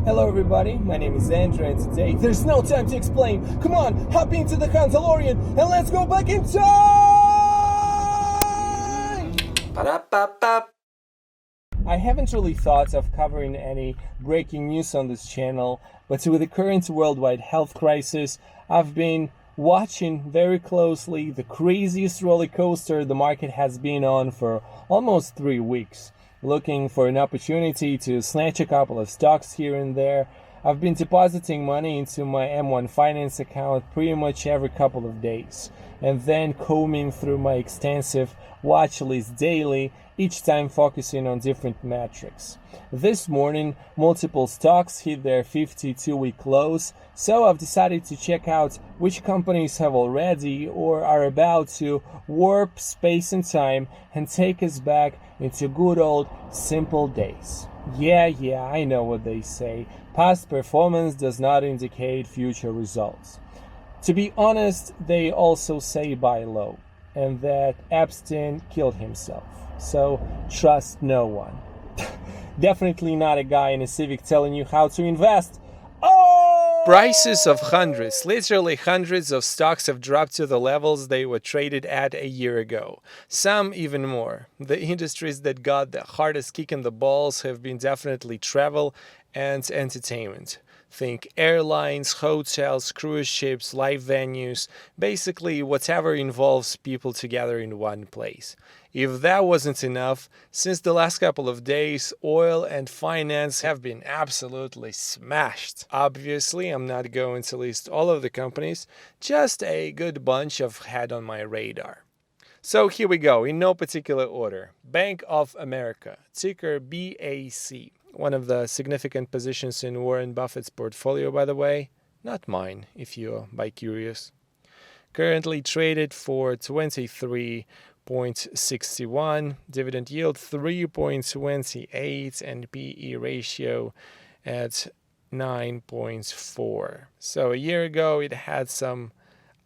Hello everybody, my name is Andrew and today there's no time to explain. Come on, hop into the Consolorian and let's go back in time! Ba-da-ba-ba. I haven't really thought of covering any breaking news on this channel, but with the current worldwide health crisis, I've been watching very closely the craziest roller coaster the market has been on for almost 3 weeks. Looking for an opportunity to snatch a couple of stocks here and there. I've been depositing money into my M1 Finance account pretty much every couple of days, and then combing through my extensive watch list daily, each time focusing on different metrics. This morning, multiple stocks hit their 52-week lows, so I've decided to check out which companies have already or are about to warp space and time and take us back into good old simple days. Yeah, I know what they say. Past performance does not indicate future results. To be honest, they also say buy low, and that Epstein killed himself. So trust no one. Definitely not a guy in a Civic telling you how to invest. Prices of hundreds, literally hundreds of stocks have dropped to the levels they were traded at a year ago. Some even more. The industries that got the hardest kick in the balls have been definitely travel and entertainment. Think airlines, hotels, cruise ships, live venues, basically whatever involves people together in one place. If that wasn't enough, since the last couple of days, oil and finance have been absolutely smashed. Obviously, I'm not going to list all of the companies, just a good bunch have had on my radar. So here we go, in no particular order. Bank of America, ticker BAC. One of the significant positions in Warren Buffett's portfolio, by the way. Not mine, if you're by curious. Currently traded for 23.61, dividend yield 3.28, and PE ratio at 9.4. So a year ago it had some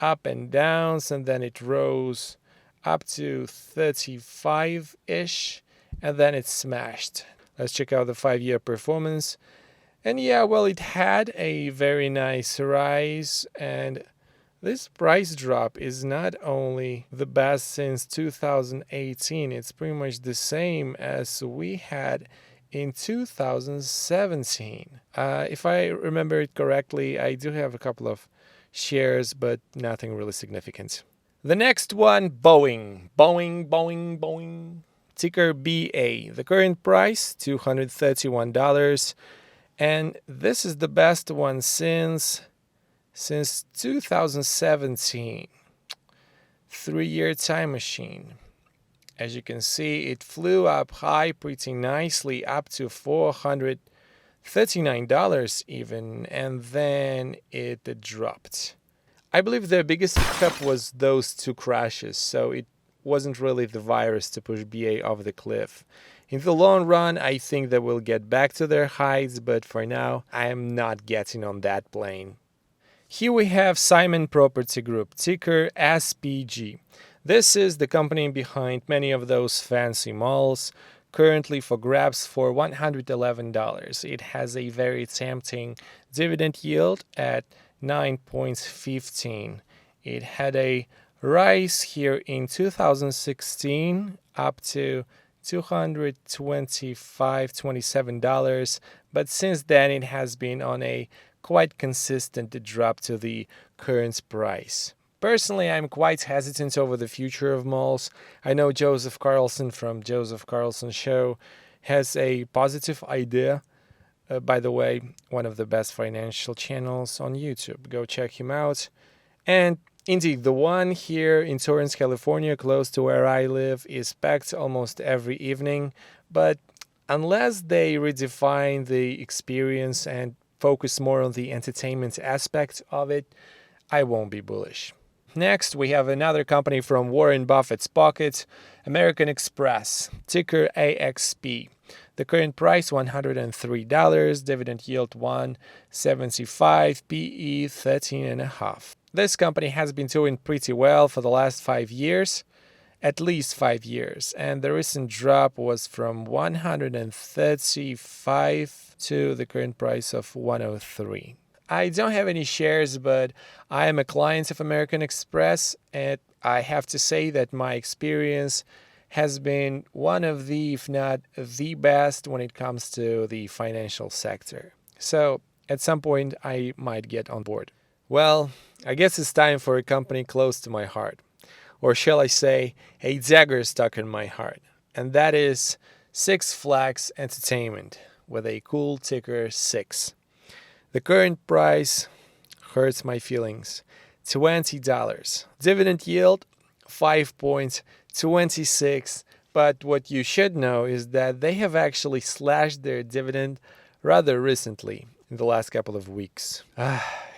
up and downs, and then it rose up to 35-ish, and then it smashed. Let's check out the 5-year performance. And yeah, well, it had a very nice rise, and this price drop is not only the best since 2018, it's pretty much the same as we had in 2017. If I remember it correctly, I do have a couple of shares, but nothing really significant. The next one, Boeing. Boeing. Ticker BA. The current price, $231. And this is the best one since 2017. 3-year time machine. As you can see, it flew up high pretty nicely, up to $439 even, and then it dropped. I believe the biggest hiccup was those 2 crashes, so it wasn't really the virus to push BA off the cliff. In the long run, I think they will get back to their heights, but for now, I am not getting on that plane. Here we have Simon Property Group, ticker SPG. This is the company behind many of those fancy malls, currently for grabs for $111. It has a very tempting dividend yield at 9.15. It had a rise here in 2016 up to $227, but since then it has been on a quite consistent drop to the current price. Personally, I'm quite hesitant over the future of malls. I know Joseph Carlson from Joseph Carlson Show has a positive idea. By the way, one of the best financial channels on YouTube. Go check him out. And indeed, the one here in Torrance, California, close to where I live, is packed almost every evening. But unless they redefine the experience and focus more on the entertainment aspect of it, I won't be bullish. Next, we have another company from Warren Buffett's pocket, American Express, ticker AXP. The current price, $103, dividend yield 1.75, PE 13.5. This company has been doing pretty well for the last 5 years, at least 5 years, and the recent drop was from 135 to the current price of 103. I don't have any shares, but I am a client of American Express, and I have to say that my experience has been one of the, if not the best, when it comes to the financial sector. So at some point, I might get on board. Well, I guess it's time for a company close to my heart. Or shall I say, a dagger stuck in my heart. And that is Six Flags Entertainment, with a cool ticker 6. The current price hurts my feelings. $20. Dividend yield 5.26. But what you should know is that they have actually slashed their dividend rather recently, in the last couple of weeks.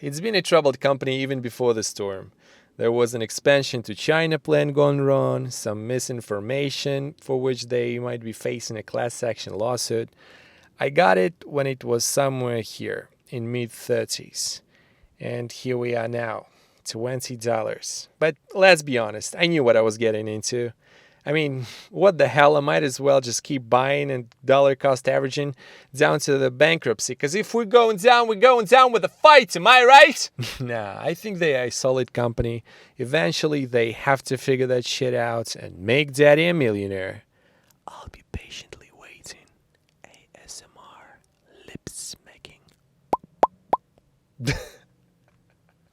It's been a troubled company even before the storm. There was an expansion to China plan gone wrong, some misinformation for which they might be facing a class action lawsuit. I got it when it was somewhere here in mid-30s. And here we are now, $20. But let's be honest, I knew what I was getting into. I mean, what the hell, I might as well just keep buying and dollar cost averaging down to the bankruptcy. Because if we're going down with a fight, am I right? Nah, I think they are a solid company. Eventually, they have to figure that shit out and make daddy a millionaire. I'll be patiently waiting. ASMR, lip smacking.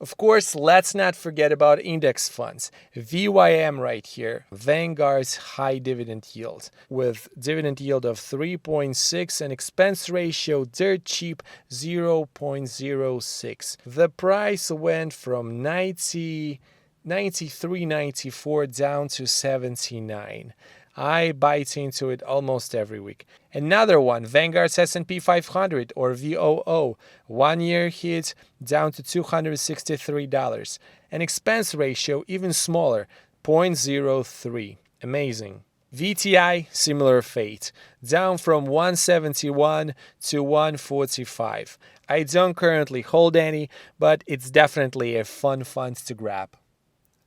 Of course, let's not forget about index funds. VYM right here, Vanguard's high dividend yield, with dividend yield of 3.6 and expense ratio dirt cheap 0.06. The price went from 93.94 down to 79. I bite into it almost every week. Another one, Vanguard's S&P 500 or VOO, 1 year hit down to $263. An expense ratio even smaller, 0.03. Amazing. VTI, similar fate, down from 171 to 145. I don't currently hold any, but it's definitely a fun fund to grab.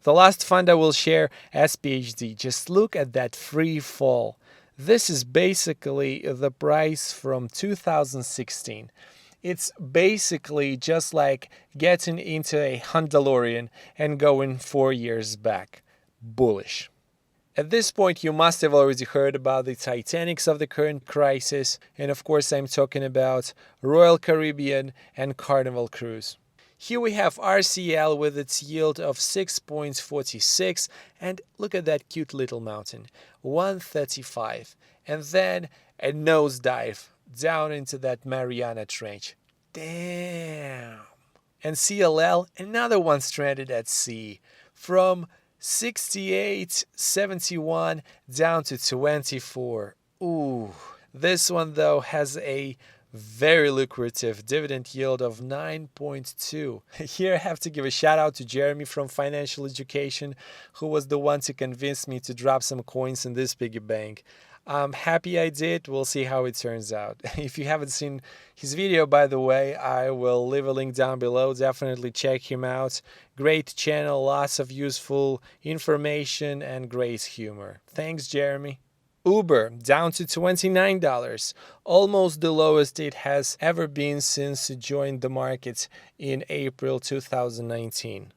The last fund I will share, SPHD. Just look at that free fall. This is basically the price from 2016. It's basically just like getting into a Handalorian and going 4 years back. Bullish. At this point, you must have already heard about the Titanics of the current crisis, and of course I'm talking about Royal Caribbean and Carnival Cruise. Here we have RCL with its yield of 6.46, and look at that cute little mountain, 135, and then a nosedive down into that Mariana Trench. Damn! And CLL, another one stranded at sea, from 68.71 down to 24. Ooh, this one though has a very lucrative dividend yield of 9.2. Here I have to give a shout out to Jeremy from Financial Education, who was the one to convince me to drop some coins in this piggy bank. I'm happy I did. We'll see how it turns out. If you haven't seen his video, by the way, I will leave a link down below. Definitely check him out. Great channel, lots of useful information and great humor. Thanks, Jeremy. Uber down to $29, almost the lowest it has ever been since it joined the market in April 2019.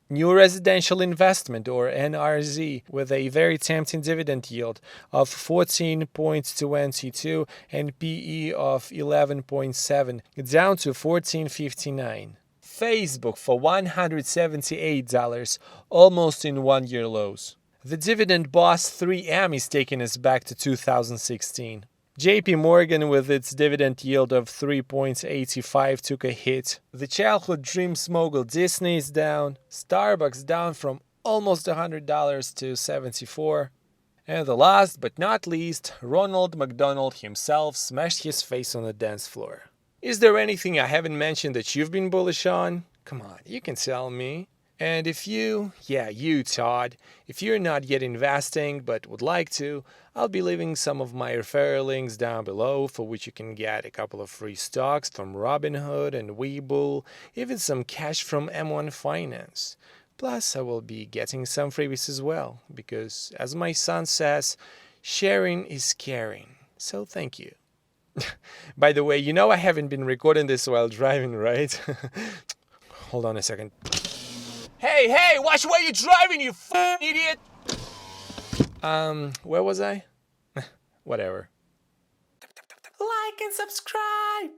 New residential investment, or NRZ, with a very tempting dividend yield of 14.22 and PE of 11.7, down to $14.59. Facebook for $178, almost in 1 year lows. The dividend boss 3M is taking us back to 2016. JP Morgan with its dividend yield of 3.85 took a hit. The childhood dreams mogul Disney is down. Starbucks down from almost $100 to $74. And the last but not least, Ronald McDonald himself smashed his face on the dance floor. Is there anything I haven't mentioned that you've been bullish on? Come on, you can tell me. And if you, Todd, if you're not yet investing but would like to, I'll be leaving some of my referral links down below for which you can get a couple of free stocks from Robinhood and Webull, even some cash from M1 Finance. Plus, I will be getting some freebies as well, because as my son says, sharing is caring. So thank you. By the way, you know I haven't been recording this while driving, right? Hold on a second. Hey, watch where you're driving, you f***ing idiot! Where was I? Whatever. Like and subscribe!